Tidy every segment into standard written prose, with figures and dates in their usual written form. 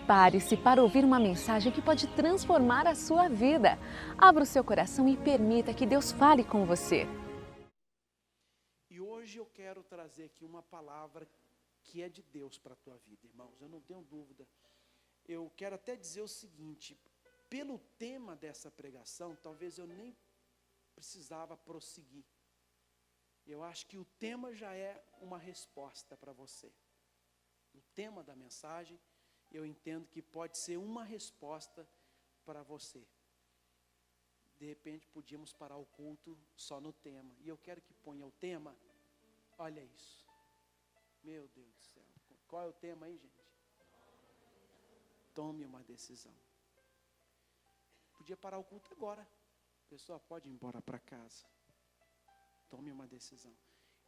Prepare-se para ouvir uma mensagem que pode transformar a sua vida. Abra o seu coração e permita que Deus fale com você. E hoje eu quero trazer aqui uma palavra que é de Deus para a tua vida, irmãos. Eu não tenho dúvida. Eu quero até dizer o seguinte, pelo tema dessa pregação, talvez eu nem precisava prosseguir. Eu acho que o tema já é uma resposta para você. O tema da mensagem, eu entendo que pode ser uma resposta para você. De repente podíamos parar o culto só no tema. E eu quero que ponha o tema. Olha isso. Meu Deus do céu. Qual é o tema aí, gente? Tome uma decisão. Podia parar o culto agora. A pessoa pode ir embora para casa. Tome uma decisão.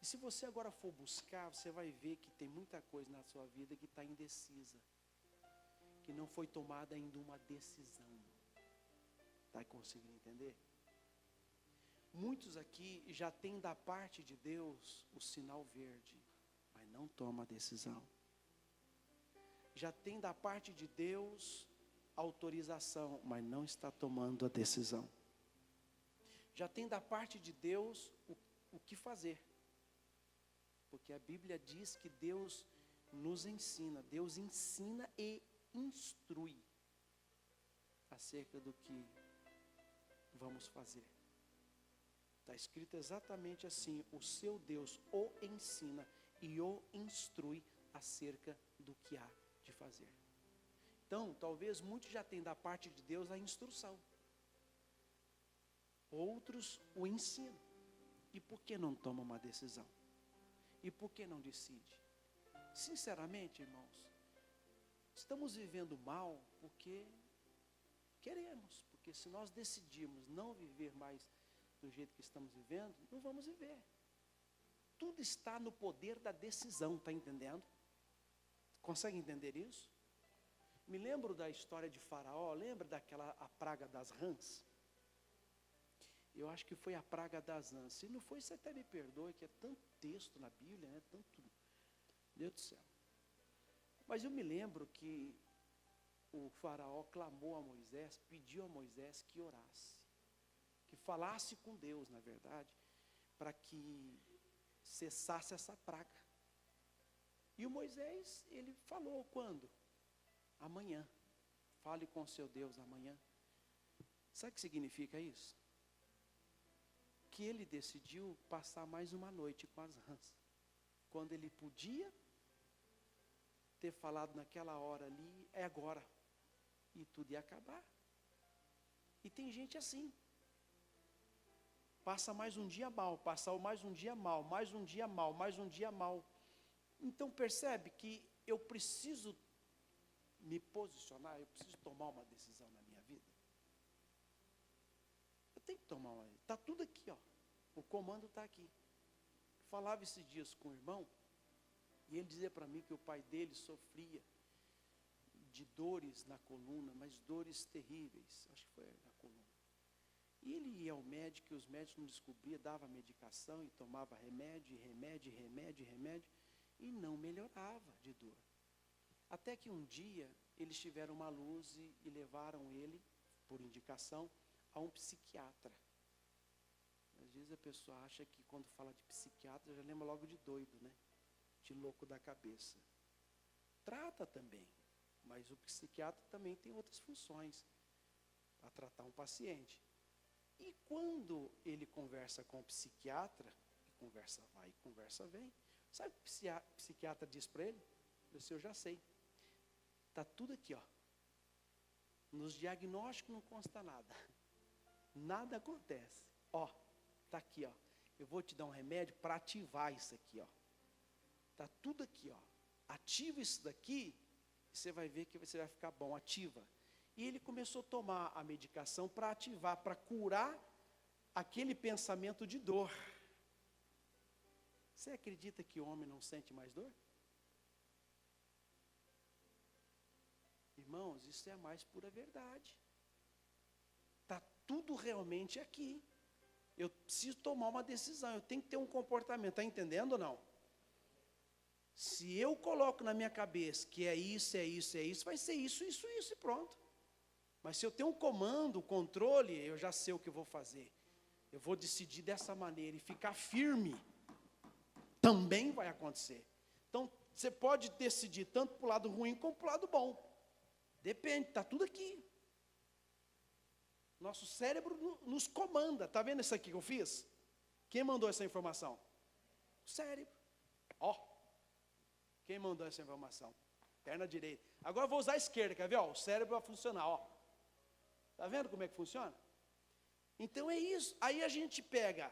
E se você agora for buscar, você vai ver que tem muita coisa na sua vida que está indecisa. Que não foi tomada ainda uma decisão. Está conseguindo entender? Muitos aqui já têm da parte de Deus o sinal verde, mas não toma a decisão. Já tem da parte de Deus autorização, mas não está tomando a decisão. Já tem da parte de Deus o que fazer. Porque a Bíblia diz que Deus nos ensina, Deus ensina e instrui acerca do que vamos fazer. Está escrito exatamente assim: o seu Deus o ensina e o instrui acerca do que há de fazer. Então, talvez muitos já tenham da parte de Deus a instrução. Outros o ensinam. E por que não toma uma decisão? E por que não decide? Sinceramente, irmãos, estamos vivendo mal porque queremos. Porque se nós decidirmos não viver mais do jeito que estamos vivendo, não vamos viver. Tudo está no poder da decisão, está entendendo? Consegue entender isso? Me lembro da história de Faraó, lembra a praga das rãs? Eu acho que foi a praga das rãs. Se não foi, você até me perdoe, que é tanto texto na Bíblia, né? Tanto, Deus do céu. Mas eu me lembro que o Faraó clamou a Moisés, pediu a Moisés que orasse, que falasse com Deus, na verdade, para que cessasse essa praga. E o Moisés, ele falou quando? Amanhã. Fale com o seu Deus amanhã. Sabe o que significa isso? Que ele decidiu passar mais uma noite com as rãs. Quando ele podia ter falado naquela hora ali, é agora. E tudo ia acabar. E tem gente assim. Passa mais um dia mal, passa mais um dia mal, mais um dia mal, mais um dia mal. Então percebe que eu preciso me posicionar, eu preciso tomar uma decisão na minha vida. Eu tenho que tomar uma decisão. Está tudo aqui, ó. O comando está aqui. Falava esses dias com o irmão, e ele dizia para mim que o pai dele sofria de dores na coluna, mas dores terríveis, acho que foi na coluna. E ele ia ao médico, e os médicos não descobriam, dava medicação e tomava remédio, e não melhorava de dor. Até que um dia eles tiveram uma luz e levaram ele, por indicação, a um psiquiatra. Às vezes a pessoa acha que quando fala de psiquiatra já lembra logo de doido, né? De louco da cabeça. Trata também, mas o psiquiatra também tem outras funções para tratar um paciente. E quando ele conversa com o psiquiatra, conversa vai, conversa vem, sabe o que o psiquiatra diz para ele? Eu disse, eu já sei. Está tudo aqui, ó. Nos diagnósticos não consta nada. Nada acontece. Ó, está aqui, ó. Eu vou te dar um remédio para ativar isso aqui, ó. Está tudo aqui, ó. Ativa isso daqui, e você vai ver que você vai ficar bom. Ativa. E ele começou a tomar a medicação para ativar, para curar aquele pensamento de dor. Você acredita que o homem não sente mais dor? Irmãos, isso é a mais pura verdade. Está tudo realmente aqui. Eu preciso tomar uma decisão, eu tenho que ter um comportamento, está entendendo ou não? Se eu coloco na minha cabeça que é isso, vai ser isso e pronto. Mas se eu tenho um comando, um controle, eu já sei o que eu vou fazer. Eu vou decidir dessa maneira e ficar firme. Também vai acontecer. Então, você pode decidir tanto para o lado ruim como para o lado bom. Depende, está tudo aqui. Nosso cérebro nos comanda. Está vendo isso aqui que eu fiz? Quem mandou essa informação? O cérebro. Ó. Quem mandou essa informação? Perna direita. Agora eu vou usar a esquerda, quer ver? Ó, o cérebro vai funcionar, ó. Está vendo como é que funciona? Então é isso. Aí a gente pega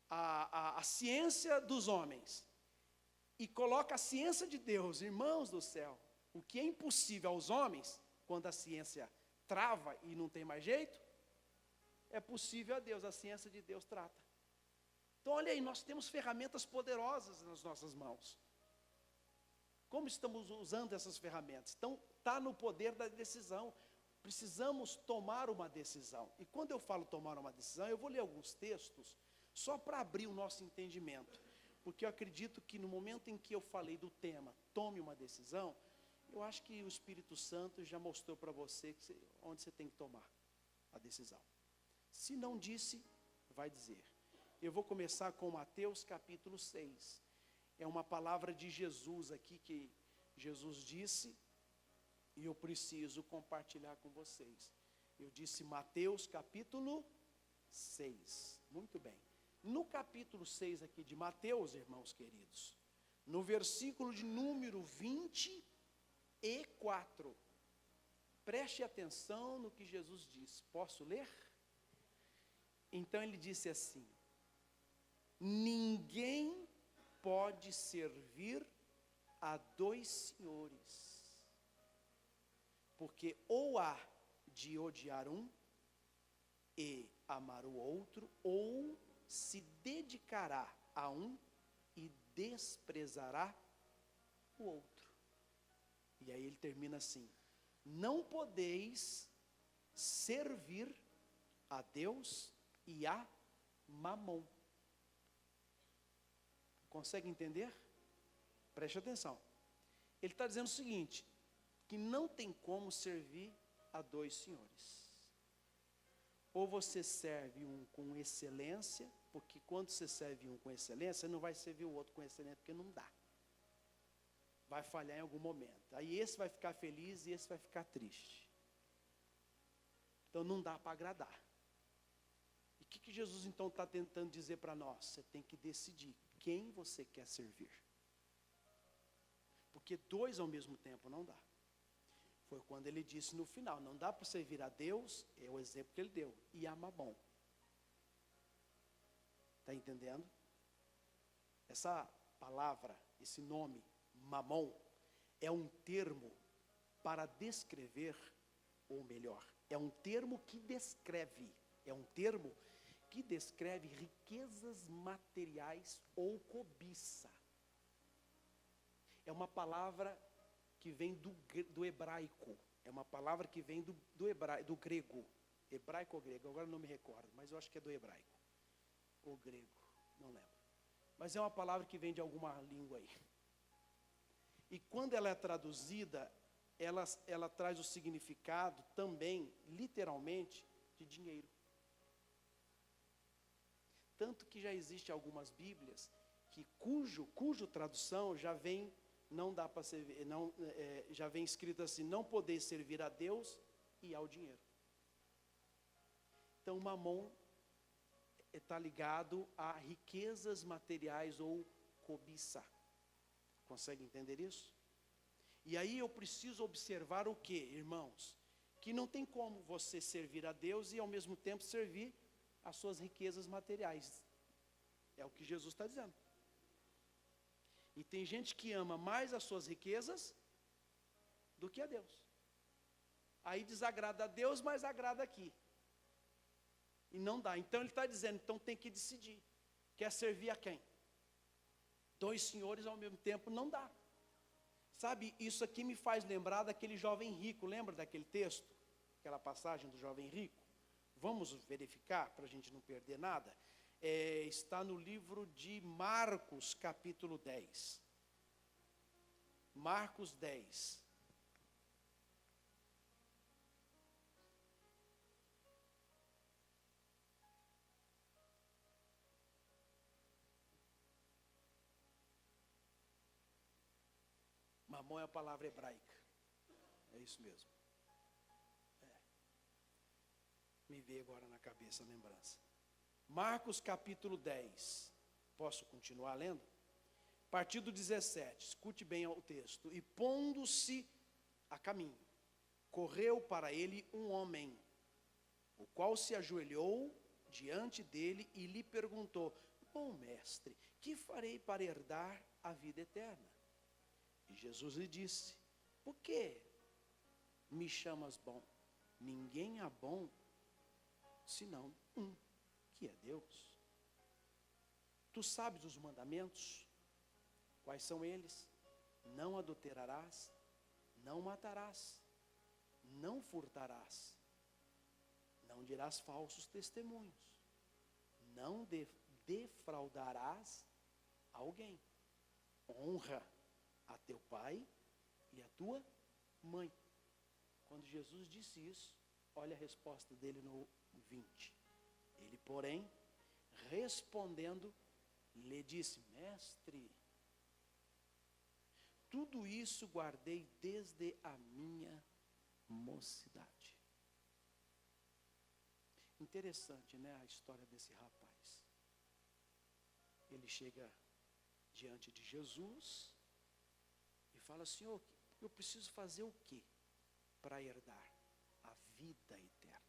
a ciência dos homens e coloca a ciência de Deus, irmãos do céu. O que é impossível aos homens, quando a ciência trava e não tem mais jeito, é possível a Deus, a ciência de Deus trata. Então olha aí, nós temos ferramentas poderosas nas nossas mãos. Como estamos usando essas ferramentas? Então está no poder da decisão. Precisamos tomar uma decisão. E quando eu falo tomar uma decisão, eu vou ler alguns textos só para abrir o nosso entendimento. Porque eu acredito que no momento em que eu falei do tema, tome uma decisão, eu acho que o Espírito Santo já mostrou para você onde você tem que tomar a decisão. Se não disse, vai dizer. Eu vou começar com Mateus capítulo 6. É uma palavra de Jesus aqui que Jesus disse, e eu preciso compartilhar com vocês. Eu disse Mateus capítulo 6. Muito bem. No capítulo 6 aqui de Mateus, irmãos queridos, no versículo de número 24, preste atenção no que Jesus disse. Posso ler? Então ele disse assim: ninguém pode servir a dois senhores, porque ou há de odiar um e amar o outro, ou se dedicará a um e desprezará o outro. E aí ele termina assim: não podeis servir a Deus e a Mamon. Consegue entender? Preste atenção. Ele está dizendo o seguinte, que não tem como servir a dois senhores. Ou você serve um com excelência, porque quando você serve um com excelência, você não vai servir o outro com excelência, porque não dá. Vai falhar em algum momento. Aí esse vai ficar feliz e esse vai ficar triste. Então não dá para agradar. E o que Jesus então está tentando dizer para nós? Você tem que decidir quem você quer servir. Porque dois ao mesmo tempo não dá. Foi quando ele disse no final, não dá para servir a Deus, é o exemplo que ele deu, e a Mamon. Está entendendo? Essa palavra, esse nome, Mamon, é um termo para descrever, ou melhor, é um termo que descreve, riquezas materiais ou cobiça. É uma palavra que vem do hebraico, é uma palavra que vem do grego, hebraico ou grego, agora não me recordo, mas eu acho que é do hebraico, ou grego, não lembro. Mas é uma palavra que vem de alguma língua aí. E quando ela é traduzida, ela traz o significado também, literalmente, de dinheiro. Tanto que já existe algumas Bíblias que cujo tradução já vem, não dá para servir, já vem escrito assim, não poder servir a Deus e ao dinheiro. Então, Mamon está ligado a riquezas materiais ou cobiça. Consegue entender isso? E aí eu preciso observar o que, irmãos? Que não tem como você servir a Deus e ao mesmo tempo servir as suas riquezas materiais. É o que Jesus está dizendo. E tem gente que ama mais as suas riquezas do que a Deus. Aí desagrada a Deus, mas agrada aqui. E não dá. Então ele está dizendo, então tem que decidir. Quer servir a quem? Dois senhores ao mesmo tempo não dá. Sabe, isso aqui me faz lembrar daquele jovem rico. Lembra daquele texto? Aquela passagem do jovem rico? Vamos verificar, para a gente não perder nada. Está no livro de Marcos, capítulo 10. Marcos 10. Mamon é a palavra hebraica. É isso mesmo. Me veio agora na cabeça a lembrança. Marcos capítulo 10. Posso continuar lendo? A partir do 17. Escute bem o texto. E pondo-se a caminho, correu para ele um homem, o qual se ajoelhou diante dele e lhe perguntou: bom mestre, que farei para herdar a vida eterna? E Jesus lhe disse: por que me chamas bom? Ninguém há bom senão um, que é Deus. Tu sabes os mandamentos? Quais são eles? Não adulterarás, não matarás, não furtarás, não dirás falsos testemunhos, não defraudarás alguém, honra a teu pai e a tua mãe. Quando Jesus disse isso, olha a resposta dele no 20. Ele, porém, respondendo, lhe disse: mestre, tudo isso guardei desde a minha mocidade. Interessante, né, a história desse rapaz. Ele chega diante de Jesus e fala: Senhor, eu preciso fazer o quê para herdar a vida eterna?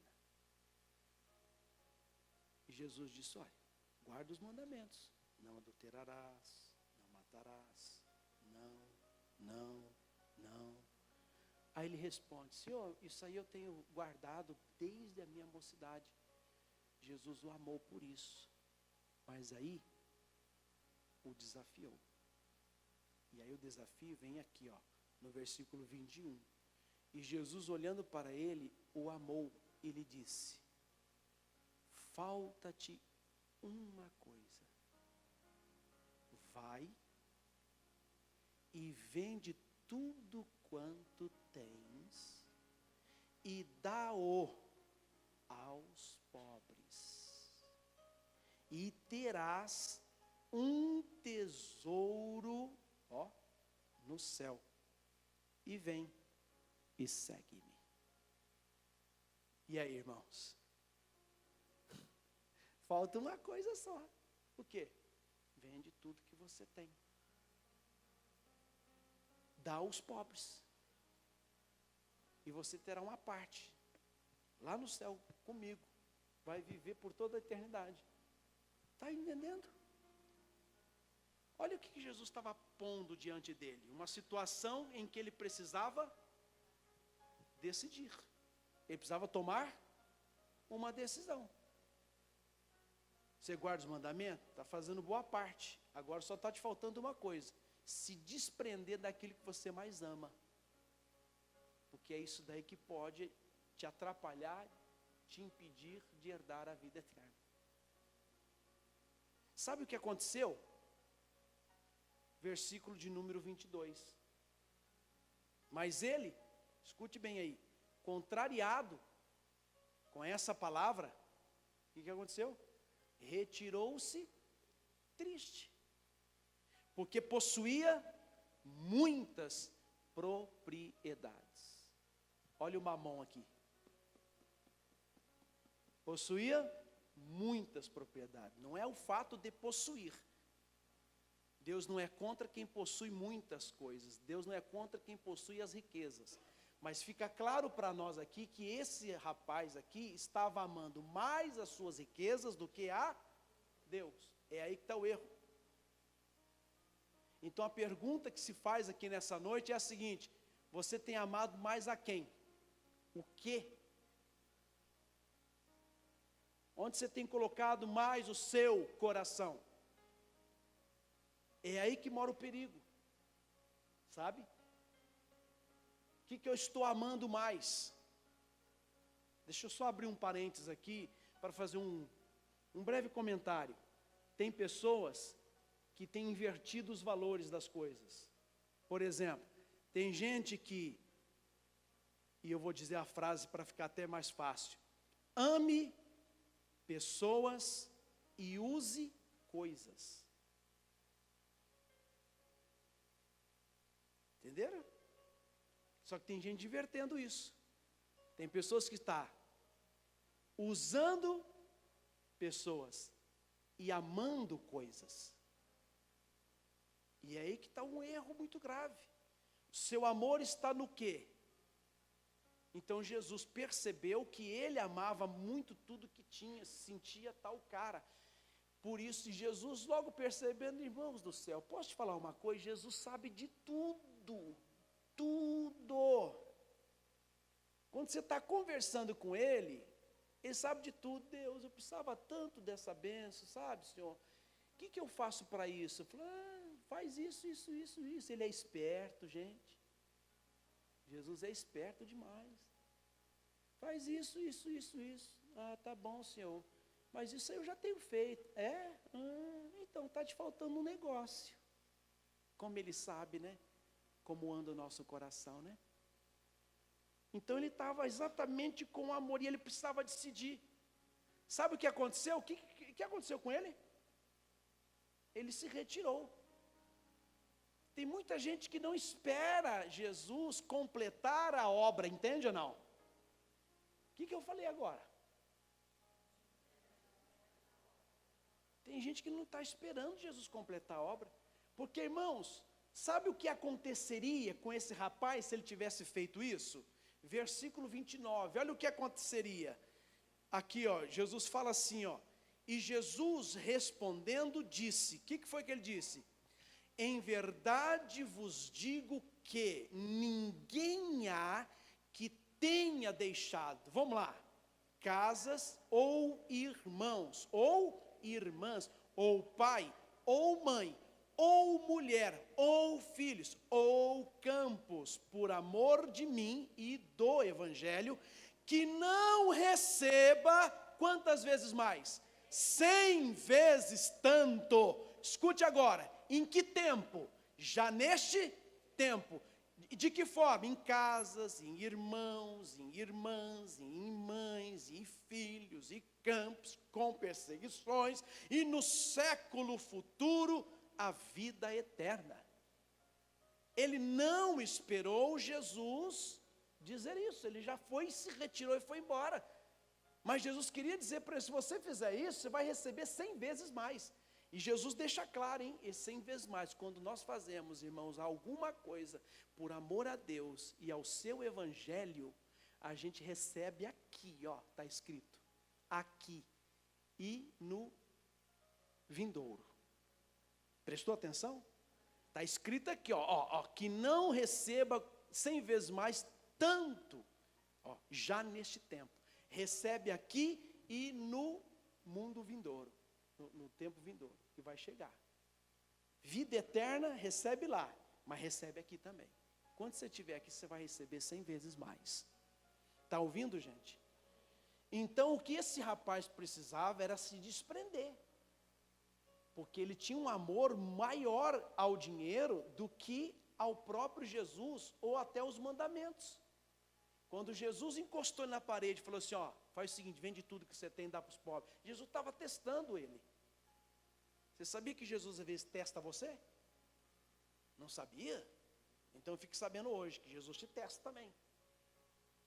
E Jesus disse: olha, guarda os mandamentos. Não adulterarás, não matarás, não. Aí ele responde: Senhor, isso aí eu tenho guardado desde a minha mocidade. Jesus o amou por isso. Mas aí o desafiou. E aí o desafio vem aqui, ó, no versículo 21. E Jesus, olhando para ele, o amou e lhe disse: falta-te uma coisa. Vai e vende tudo quanto tens e dá-o aos pobres, e terás um tesouro, ó, no céu. E vem e segue-me. E aí, irmãos? Falta uma coisa só. O quê? Vende tudo que você tem. Dá aos pobres. E você terá uma parte lá no céu comigo. Vai viver por toda a eternidade. Está entendendo? Olha o que Jesus estava pondo diante dele. Uma situação em que ele precisava decidir. Ele precisava tomar uma decisão. Você guarda os mandamentos? Está fazendo boa parte. Agora só está te faltando uma coisa: se desprender daquilo que você mais ama. Porque é isso daí que pode te atrapalhar, te impedir de herdar a vida eterna. Sabe o que aconteceu? Versículo de número 22. Mas ele, escute bem aí, contrariado com essa palavra, o que aconteceu? Retirou-se triste, porque possuía muitas propriedades. Olha o mamão aqui. Possuía muitas propriedades. Não é o fato de possuir. Deus não é contra quem possui muitas coisas. Deus não é contra quem possui as riquezas. Mas fica claro para nós aqui que esse rapaz aqui estava amando mais as suas riquezas do que a Deus. É aí que está o erro. Então a pergunta que se faz aqui nessa noite é a seguinte: você tem amado mais a quem? O quê? Onde você tem colocado mais o seu coração? É aí que mora o perigo. Sabe? O que eu estou amando mais? Deixa eu só abrir um parênteses aqui para fazer um breve comentário. Tem pessoas que têm invertido os valores das coisas. Por exemplo, Tem gente que, e eu vou dizer a frase para ficar até mais fácil: ame pessoas e use coisas. Entenderam? Só que tem gente invertendo isso. Tem pessoas que estão usando pessoas e amando coisas. E é aí que está um erro muito grave. O seu amor está no quê? Então Jesus percebeu que ele amava muito tudo que tinha, sentia tal cara. Por isso, Jesus logo percebendo, irmãos do céu, posso te falar uma coisa? Jesus sabe de tudo, tudo. Quando você está conversando com ele sabe de tudo. Deus, eu precisava tanto dessa bênção, sabe, Senhor? O que eu faço para isso? Eu falo, faz isso. Ele é esperto, gente. Jesus é esperto demais. Faz isso. Ah, tá bom, Senhor. Mas isso aí eu já tenho feito. Então está te faltando um negócio. Como ele sabe, né? Como anda o nosso coração, né? Então ele estava exatamente com amor e ele precisava decidir. Sabe o que aconteceu? O que aconteceu com ele? Ele se retirou. Tem muita gente que não espera Jesus completar a obra, entende ou não? O que eu falei agora? Tem gente que não está esperando Jesus completar a obra. Porque, irmãos, sabe o que aconteceria com esse rapaz se ele tivesse feito isso? Versículo 29, olha o que aconteceria. Aqui, Jesus fala assim, e Jesus respondendo disse, o que foi que ele disse? Em verdade vos digo que ninguém há que tenha deixado, vamos lá, casas ou irmãos, ou irmãs, ou pai, ou mãe, ou mulher, ou filhos, ou campos, por amor de mim e do Evangelho, que não receba, quantas vezes mais? 100 vezes tanto. Escute agora, em que tempo? Já neste tempo. De que forma? Em casas, em irmãos, em irmãs, em mães, em filhos, e campos, com perseguições, e no século futuro, a vida eterna. Ele não esperou Jesus dizer isso, ele já foi, se retirou e foi embora. Mas Jesus queria dizer para ele, se você fizer isso, você vai receber 100 vezes mais. E Jesus deixa claro, e 100 vezes mais, quando nós fazemos, irmãos, alguma coisa por amor a Deus e ao seu Evangelho, a gente recebe aqui, está escrito, aqui e no vindouro. Prestou atenção? Está escrito aqui, que não receba 100 vezes mais tanto, já neste tempo. Recebe aqui e no mundo vindouro, no tempo vindouro, que vai chegar. Vida eterna, recebe lá, mas recebe aqui também. Quando você estiver aqui, você vai receber 100 vezes mais. Está ouvindo, gente? Então, o que esse rapaz precisava era se desprender. Porque ele tinha um amor maior ao dinheiro do que ao próprio Jesus ou até os mandamentos. Quando Jesus encostou na parede e falou assim, faz o seguinte, vende tudo que você tem e dá para os pobres. Jesus estava testando ele. Você sabia que Jesus às vezes testa você? Não sabia? Então fique sabendo hoje que Jesus te testa também.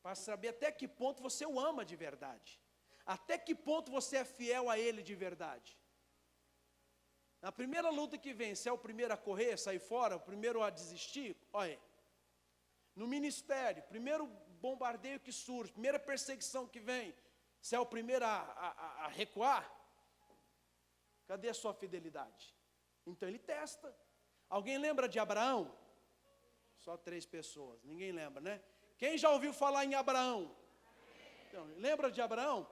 Para saber até que ponto você o ama de verdade. Até que ponto você é fiel a Ele de verdade. Na primeira luta que vem, você é o primeiro a correr, sair fora, o primeiro a desistir, olha. No ministério, primeiro bombardeio que surge, primeira perseguição que vem, você é o primeiro a recuar? Cadê a sua fidelidade? Então ele testa. Alguém lembra de Abraão? Só 3 pessoas, ninguém lembra, né? Quem já ouviu falar em Abraão? Então, lembra de Abraão?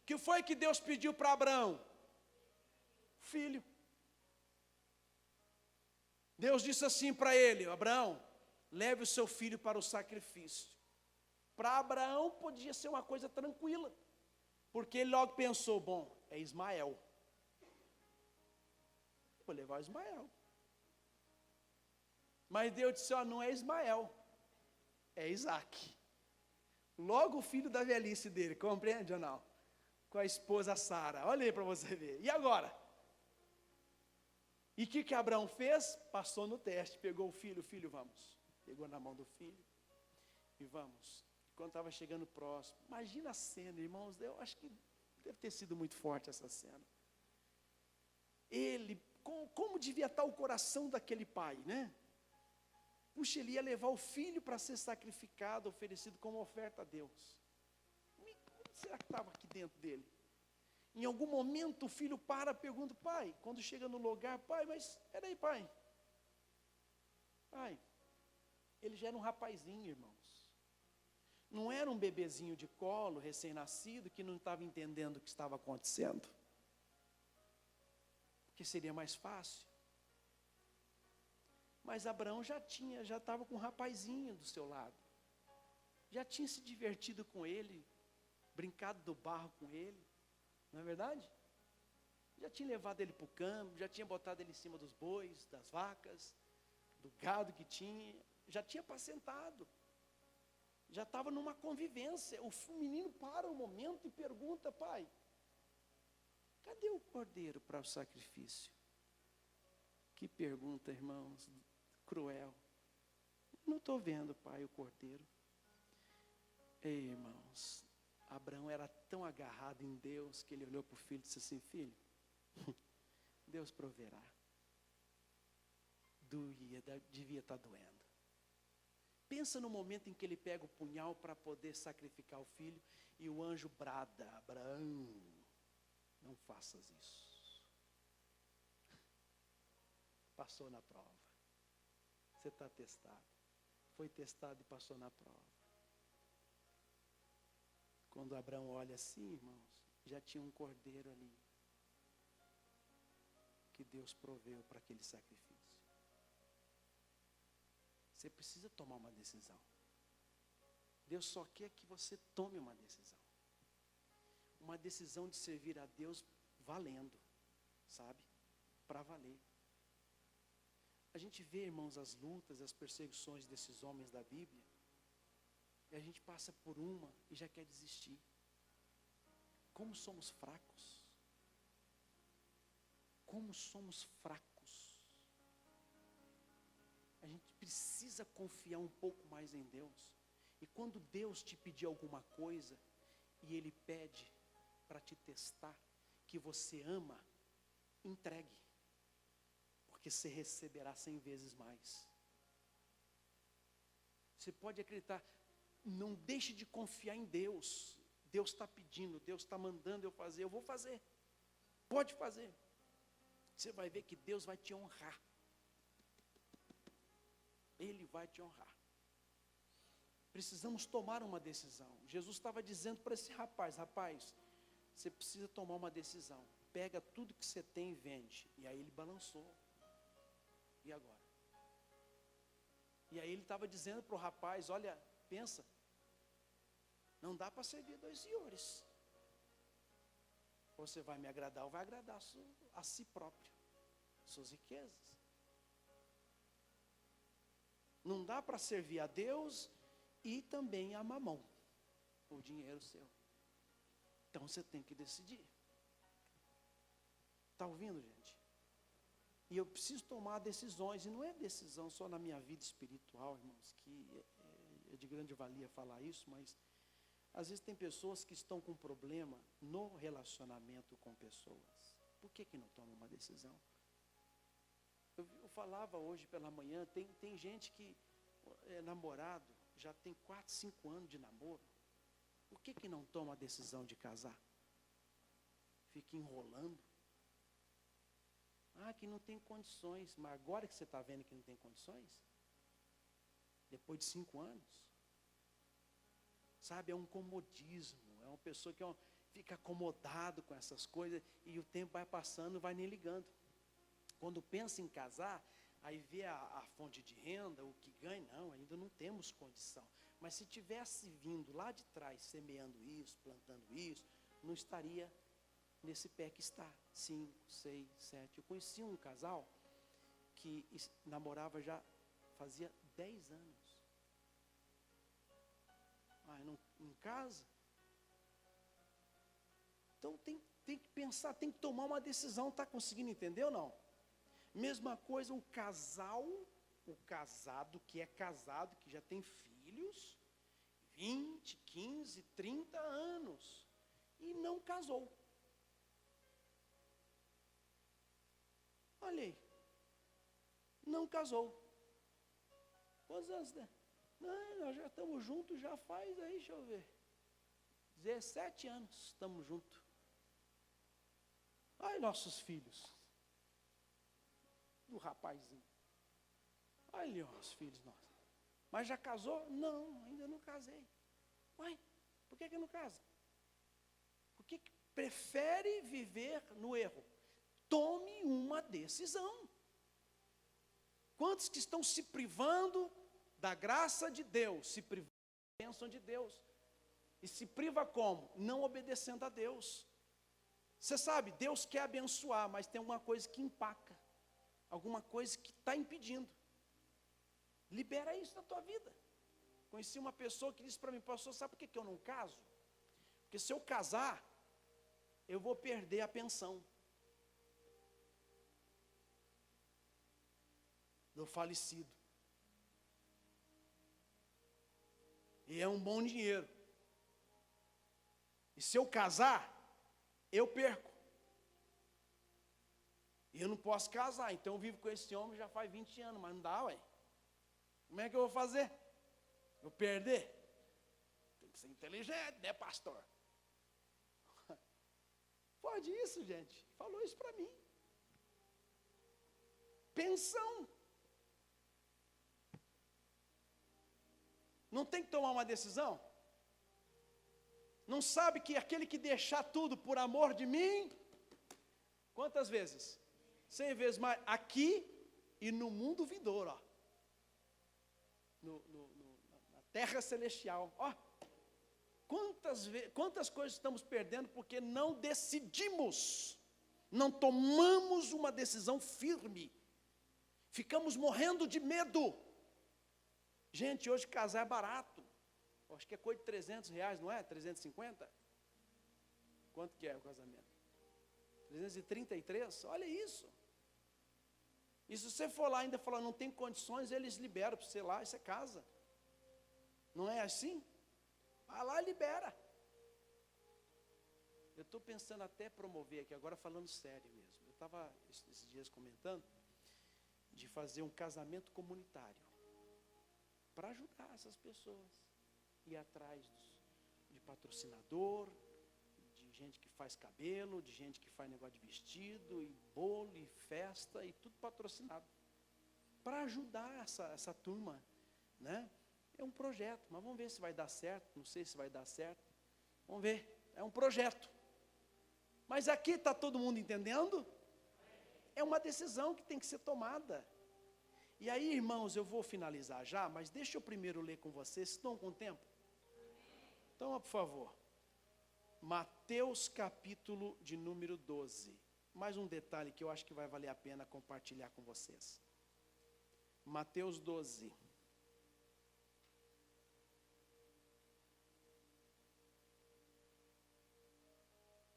O que foi que Deus pediu para Abraão? Filho. Deus disse assim para ele, Abraão, leve o seu filho para o sacrifício. Para Abraão podia ser uma coisa tranquila, porque ele logo pensou, bom, é Ismael. Vou levar Ismael. Mas Deus disse, ó, não é Ismael, é Isaac. Logo o filho da velhice dele, compreende ou não? Com a esposa Sara, olha aí para você ver. E agora? E o que Abraão fez? Passou no teste, pegou o filho, vamos. Pegou na mão do filho e vamos. Quando estava chegando próximo, imagina a cena, irmãos, eu acho que deve ter sido muito forte essa cena. Ele, como devia estar o coração daquele pai, né? Puxa, ele ia levar o filho para ser sacrificado, oferecido como oferta a Deus. O que será que estava aqui dentro dele? Em algum momento o filho pergunta, pai, quando chega no lugar, pai, mas peraí, pai. Pai, ele já era um rapazinho, irmãos. Não era um bebezinho de colo, recém-nascido, que não estava entendendo o que estava acontecendo. Porque seria mais fácil. Mas Abraão já estava com um rapazinho do seu lado. Já tinha se divertido com ele, brincado do barro com ele. Não é verdade? Já tinha levado ele para o campo, já tinha botado ele em cima dos bois, das vacas, do gado que tinha. Já tinha apacentado. Já estava numa convivência. O menino para um momento e pergunta, pai, cadê o cordeiro para o sacrifício? Que pergunta, irmãos, cruel. Não estou vendo, pai, o cordeiro. Ei, irmãos, Abraão era tão agarrado em Deus que ele olhou para o filho e disse assim, filho, Deus proverá. Devia estar doendo. Pensa no momento em que ele pega o punhal para poder sacrificar o filho e o anjo brada, Abraão, não faças isso. Passou na prova. Você está testado. Foi testado e passou na prova. Quando Abraão olha assim, irmãos, já tinha um cordeiro ali, que Deus proveu para aquele sacrifício. Você precisa tomar uma decisão. Deus só quer que você tome uma decisão. Uma decisão de servir a Deus valendo, sabe? Para valer. A gente vê, irmãos, as lutas, as perseguições desses homens da Bíblia, e a gente passa por uma e já quer desistir. Como somos fracos. Como somos fracos. A gente precisa confiar um pouco mais em Deus. E quando Deus te pedir alguma coisa, e Ele pede para te testar, que você ama, entregue. Porque você receberá 100 vezes mais. Você pode acreditar, não deixe de confiar em Deus. Deus está pedindo, Deus está mandando eu fazer, eu vou fazer. Pode fazer. Você vai ver que Deus vai te honrar. Ele vai te honrar. Precisamos tomar uma decisão. Jesus estava dizendo para esse rapaz, você precisa tomar uma decisão. Pega tudo que você tem e vende. E aí ele balançou. E agora? E aí ele estava dizendo para o rapaz, olha, pensa, não dá para servir 2 senhores. Ou você vai me agradar ou vai agradar a si próprio, suas riquezas. Não dá para servir a Deus e também a mamão, o dinheiro seu. Então você tem que decidir. Está ouvindo, gente? E eu preciso tomar decisões, e não é decisão só na minha vida espiritual, irmãos, que é de grande valia falar isso, mas às vezes tem pessoas que estão com problema no relacionamento com pessoas. Por que não tomam uma decisão? Eu falava hoje pela manhã, tem gente que é namorado, já tem 4, 5 anos de namoro. Por que não toma a decisão de casar? Fica enrolando. Que não tem condições. Mas agora que você está vendo que não tem condições? Depois de 5 anos? Sabe, é um comodismo. É uma pessoa que fica acomodado com essas coisas e o tempo vai passando e vai nem ligando. Quando pensa em casar, aí vê a fonte de renda, o que ganha, não, ainda não temos condição. Mas se tivesse vindo lá de trás, semeando isso, plantando isso, não estaria nesse pé que está. 5, 6, 7. Eu conheci um casal que namorava já fazia 10 anos. Ah, não casa? Então tem que pensar, tem que tomar uma decisão. Está conseguindo entender ou não? Mesma coisa o casado que é casado, que já tem filhos, 20, 15, 30 anos, e não casou. Olha aí, não casou. Quantos anos, né? Não, nós já estamos juntos, já faz aí, deixa eu ver, 17 anos estamos juntos. Ai, nossos filhos, do rapazinho. Olha ali, ó, os filhos nossos. Mas já casou? Não, ainda não casei. Uai, por que não casa? Porque prefere viver no erro. Tome uma decisão. Quantos que estão se privando da graça de Deus, se privando da bênção de Deus? E se priva como? Não obedecendo a Deus. Você sabe, Deus quer abençoar, mas tem alguma coisa que empaca. Alguma coisa que está impedindo. Libera isso da tua vida. Conheci uma pessoa que disse para mim: pastor, sabe por que eu não caso? Porque se eu casar, eu vou perder a pensão do falecido. E é um bom dinheiro. E se eu casar, eu perco. E eu não posso casar, então eu vivo com esse homem já faz 20 anos, mas não dá, ué. Como é que eu vou fazer? Eu perder? Tem que ser inteligente, né, pastor? Pode isso, gente. Falou isso para mim. Pensão. Não tem que tomar uma decisão? Não sabe que aquele que deixar tudo por amor de mim, quantas vezes? 100 vezes mais, aqui e no mundo vindouro, ó. Na terra celestial, ó. Quantas coisas estamos perdendo porque não decidimos, não tomamos uma decisão firme, ficamos morrendo de medo. Gente, hoje casar é barato, acho que é coisa de R$300, não é? 350? Quanto que é o casamento? 333? Olha isso. E se você for lá ainda falar, não tem condições, eles liberam para você lá, e você casa. Não é assim? Vai lá e libera. Eu estou pensando até promover aqui, agora falando sério mesmo. Eu estava esses dias comentando de fazer um casamento comunitário para ajudar essas pessoas. Ir atrás de patrocinador, de gente que faz cabelo, de gente que faz negócio de vestido, e bolo, e festa, e tudo patrocinado. Para ajudar essa turma, né? É um projeto, mas vamos ver se vai dar certo, não sei se vai dar certo. Vamos ver, é um projeto. Mas aqui está todo mundo entendendo? É uma decisão que tem que ser tomada. E aí, irmãos, eu vou finalizar já, mas deixa eu primeiro ler com vocês, estão com tempo? Então, por favor. Mateus capítulo de número 12. Mais um detalhe que eu acho que vai valer a pena compartilhar com vocês. Mateus 12.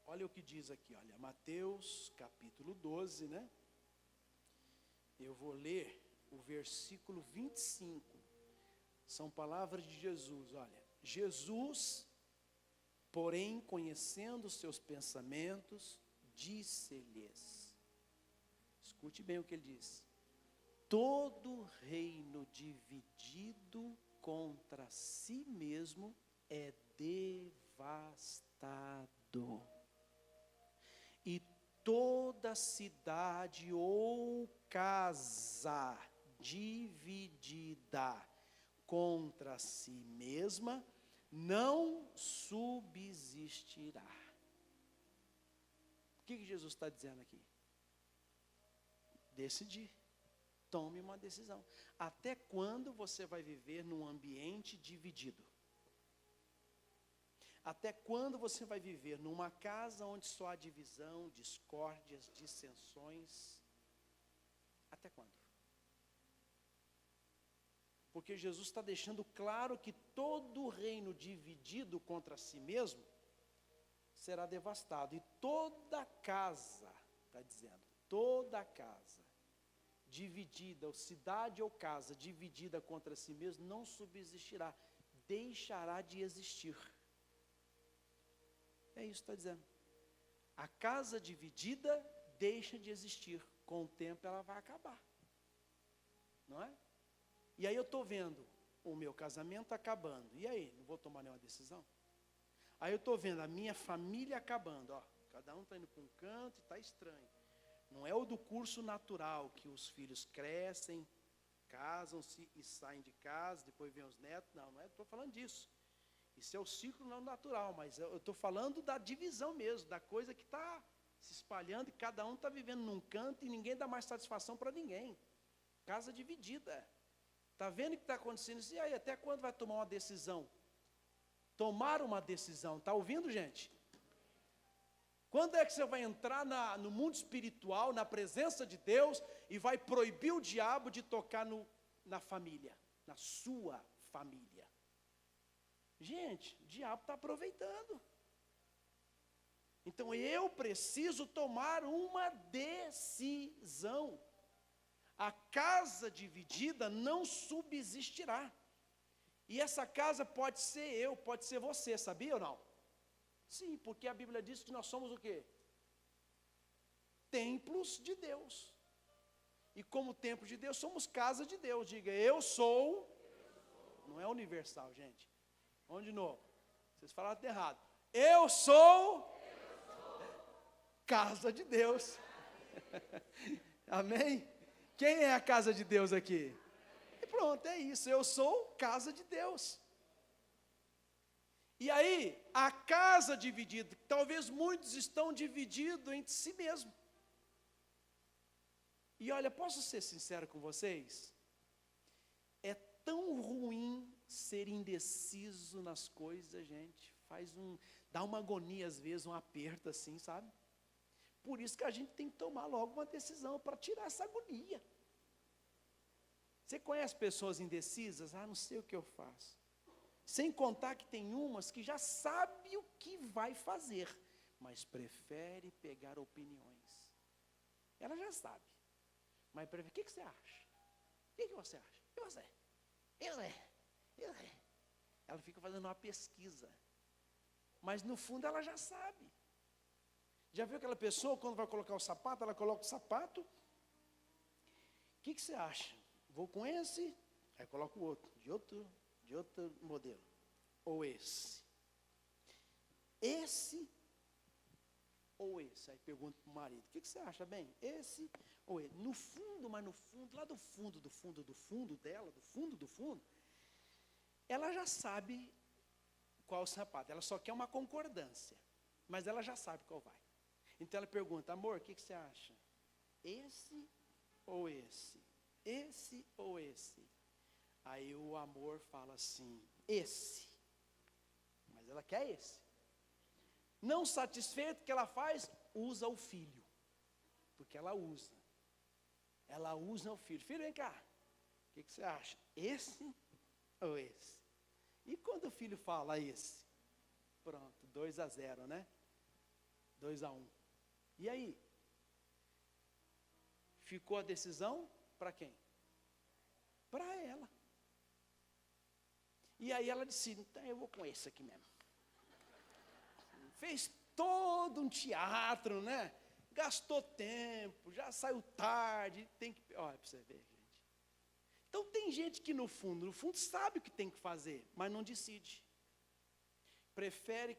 Olha o que diz aqui, olha, Mateus capítulo 12, né? Eu vou ler o versículo 25. São palavras de Jesus, olha. Jesus, porém, conhecendo os seus pensamentos, disse-lhes. Escute bem o que ele diz. Todo reino dividido contra si mesmo é devastado. E toda cidade ou casa dividida contra si mesma não subsistirá. O que Jesus está dizendo aqui? Decidir. Tome uma decisão. Até quando você vai viver num ambiente dividido? Até quando você vai viver numa casa onde só há divisão, discórdias, dissensões? Até quando? Porque Jesus está deixando claro que todo reino dividido contra si mesmo será devastado. E toda casa, está dizendo, toda casa dividida, ou cidade ou casa dividida contra si mesmo, não subsistirá, deixará de existir. É isso que está dizendo. A casa dividida deixa de existir. Com o tempo ela vai acabar. Não é? E aí eu estou vendo o meu casamento acabando. E aí, não vou tomar nenhuma decisão? Aí eu estou vendo a minha família acabando. Ó, cada um está indo para um canto e está estranho. Não é o do curso natural, que os filhos crescem, casam-se e saem de casa, depois vêm os netos. Não, não é, estou falando disso. Isso é o ciclo não natural, mas eu estou falando da divisão mesmo, da coisa que está se espalhando e cada um está vivendo num canto e ninguém dá mais satisfação para ninguém. Casa dividida. Está vendo o que está acontecendo? E aí, até quando vai tomar uma decisão? Tomar uma decisão. Está ouvindo, gente? Quando é que você vai entrar no mundo espiritual, na presença de Deus, e vai proibir o diabo de tocar na família, na sua família? Gente, o diabo está aproveitando. Então eu preciso tomar uma decisão. A casa dividida não subsistirá. E essa casa pode ser eu, pode ser você, sabia ou não? Sim, porque a Bíblia diz que nós somos o quê? Templos de Deus. E como templo de Deus, somos casa de Deus. Diga, eu sou. Não é universal, gente. Vamos de novo. Vocês falaram errado. Eu sou casa de Deus. Amém? Quem é a casa de Deus aqui? E pronto, é isso. Eu sou casa de Deus. E aí, a casa dividida, talvez muitos estão divididos entre si mesmos. E olha, posso ser sincero com vocês? É tão ruim ser indeciso nas coisas, gente. Dá uma agonia às vezes, um aperto assim, sabe? Por isso que a gente tem que tomar logo uma decisão para tirar essa agonia. Você conhece pessoas indecisas? Ah, não sei o que eu faço. Sem contar que tem umas que já sabe o que vai fazer, mas prefere pegar opiniões. Ela já sabe, mas prefere. O que você acha? O que você acha? E você? Ela fica fazendo uma pesquisa, mas no fundo ela já sabe. Já viu aquela pessoa, quando vai colocar o sapato, ela coloca o sapato. O que você acha? Vou com esse, aí coloca o outro, de outro modelo. Ou esse. Esse ou esse. Aí pergunta para o marido, o que você acha, bem? Esse ou esse? No fundo, mas no fundo, lá do fundo dela, do fundo, ela já sabe qual o sapato. Ela só quer uma concordância, mas ela já sabe qual vai. Então ela pergunta, amor, o que você acha? Esse ou esse? Esse ou esse? Aí o amor fala assim, esse. Mas ela quer esse. Não satisfeito, o que ela faz? Usa o filho. Porque ela usa. Ela usa o filho. Filho, vem cá. O que você acha? Esse ou esse? E quando o filho fala esse? Pronto, 2-0, né? 2-1. E aí? Ficou a decisão para quem? Para ela. E aí ela decide, então eu vou com esse aqui mesmo. Fez todo um teatro, né? Gastou tempo, já saiu tarde, tem que... Olha, para você ver, gente. Então tem gente que no fundo sabe o que tem que fazer, mas não decide. Prefere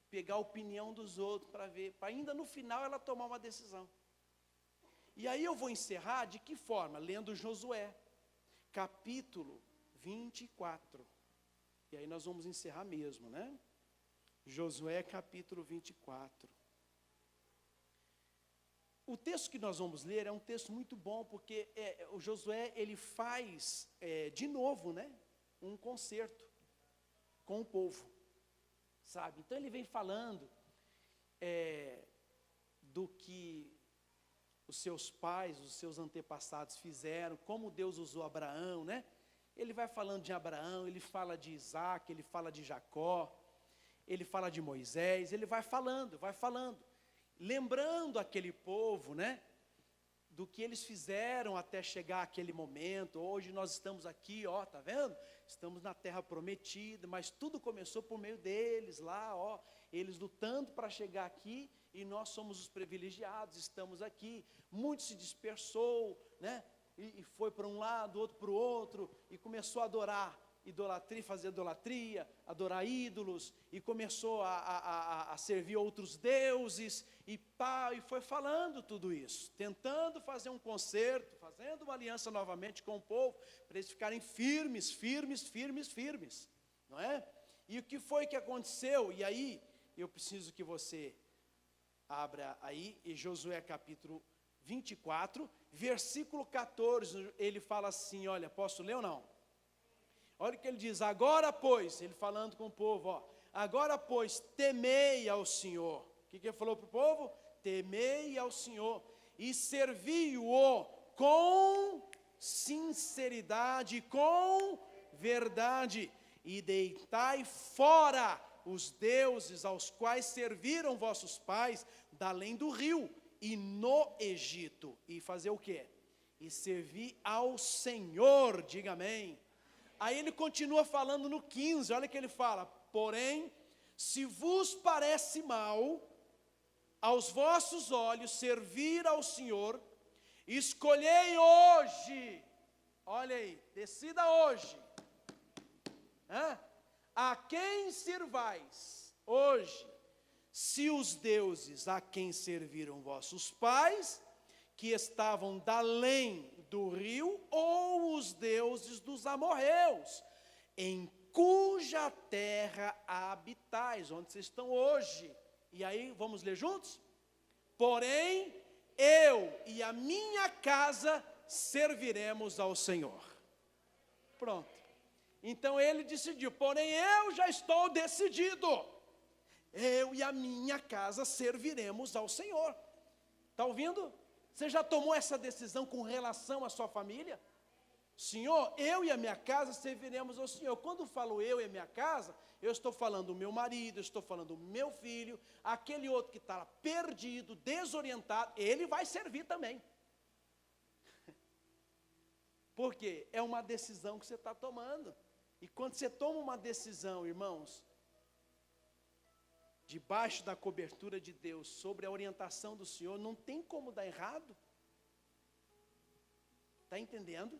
pegar a opinião dos outros para ver, para ainda no final ela tomar uma decisão. E aí eu vou encerrar de que forma? Lendo Josué, capítulo 24. E aí nós vamos encerrar mesmo, né? Josué, capítulo 24. O texto que nós vamos ler é um texto muito bom, porque o Josué, ele faz, de novo, né? Um concerto com o povo, sabe? Então ele vem falando do que os seus pais, os seus antepassados fizeram, como Deus usou Abraão, né? ele vai falando de Abraão, ele fala de Isaac, ele fala de Jacó, ele fala de Moisés, ele vai falando, lembrando aquele povo, né? Do que eles fizeram até chegar aquele momento. Hoje nós estamos aqui, ó, tá vendo? Estamos na terra prometida, mas tudo começou por meio deles lá, ó, eles lutando para chegar aqui, e nós somos os privilegiados, estamos aqui. Muito se dispersou, né? E foi para um lado, outro para o outro, e começou a adorar idolatria, fazer idolatria, adorar ídolos, e começou a servir outros deuses, e foi falando tudo isso, tentando fazer um concerto, fazendo uma aliança novamente com o povo, para eles ficarem firmes, não é? E o que foi que aconteceu? E aí, eu preciso que você abra aí, em Josué capítulo 24, versículo 14, ele fala assim, olha, posso ler ou não? Olha o que ele diz, agora pois, ele falando com o povo, ó, agora pois, temei ao Senhor. O que ele falou para o povo? Temei ao Senhor e servi-o com sinceridade, com verdade, e deitai fora os deuses aos quais serviram vossos pais, da além do rio, e no Egito, e fazer o quê? E servir ao Senhor, diga amém. Aí ele continua falando no 15, olha o que ele fala, porém, se vos parece mal, aos vossos olhos, servir ao Senhor, escolhei hoje, olha aí, decida hoje, a quem servais hoje, se os deuses a quem serviram vossos pais, que estavam da além do rio, ou os deuses dos amorreus, em cuja terra habitais, onde vocês estão hoje. E aí, vamos ler juntos? Porém, eu e a minha casa serviremos ao Senhor. Pronto. Então ele decidiu, porém eu já estou decidido. Eu e a minha casa serviremos ao Senhor. Está ouvindo? Você já tomou essa decisão com relação à sua família? Senhor, eu e a minha casa serviremos ao Senhor. Quando falo eu e a minha casa, eu estou falando do meu marido, eu estou falando do meu filho, aquele outro que está perdido, desorientado, ele vai servir também. Porque é uma decisão que você está tomando. E quando você toma uma decisão, irmãos, debaixo da cobertura de Deus, sobre a orientação do Senhor, não tem como dar errado. Está entendendo?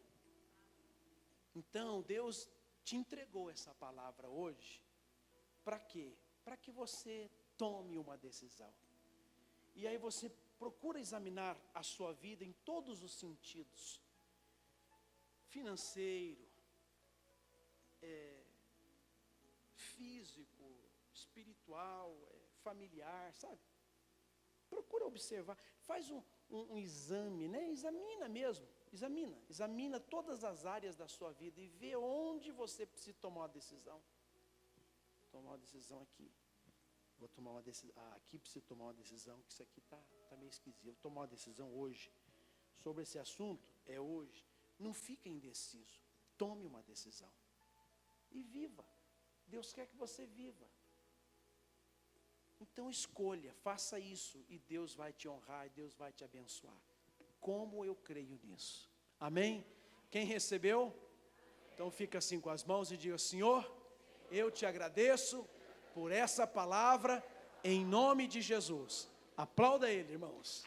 Então, Deus te entregou essa palavra hoje, para quê? Para que você tome uma decisão. E aí você procura examinar a sua vida em todos os sentidos. Financeiro, físico, espiritual, familiar, sabe? Procura observar, faz um exame, né? Examina mesmo, examina todas as áreas da sua vida e vê onde você precisa tomar uma decisão. Tomar uma decisão aqui. Vou tomar uma decisão, aqui preciso tomar uma decisão, que isso aqui tá meio esquisito. Vou tomar uma decisão hoje. Sobre esse assunto, é hoje. Não fica indeciso. Tome uma decisão. E viva. Deus quer que você viva. Então escolha, faça isso e Deus vai te honrar e Deus vai te abençoar. Como eu creio nisso. Amém? Quem recebeu? Então fica assim com as mãos e diga, Senhor, eu te agradeço por essa palavra em nome de Jesus. Aplauda ele, irmãos.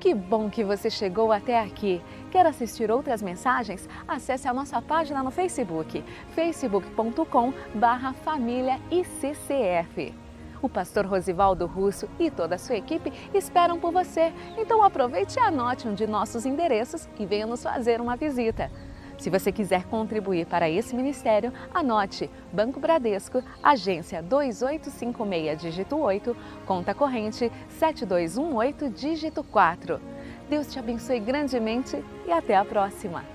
Que bom que você chegou até aqui. Quer assistir outras mensagens? Acesse a nossa página no Facebook, facebook.com/famíliaICCF. O pastor Rosivaldo Russo e toda a sua equipe esperam por você. Então aproveite e anote um de nossos endereços e venha nos fazer uma visita. Se você quiser contribuir para esse ministério, anote Banco Bradesco, agência 2856, dígito 8, conta corrente 7218, dígito 4. Deus te abençoe grandemente e até a próxima!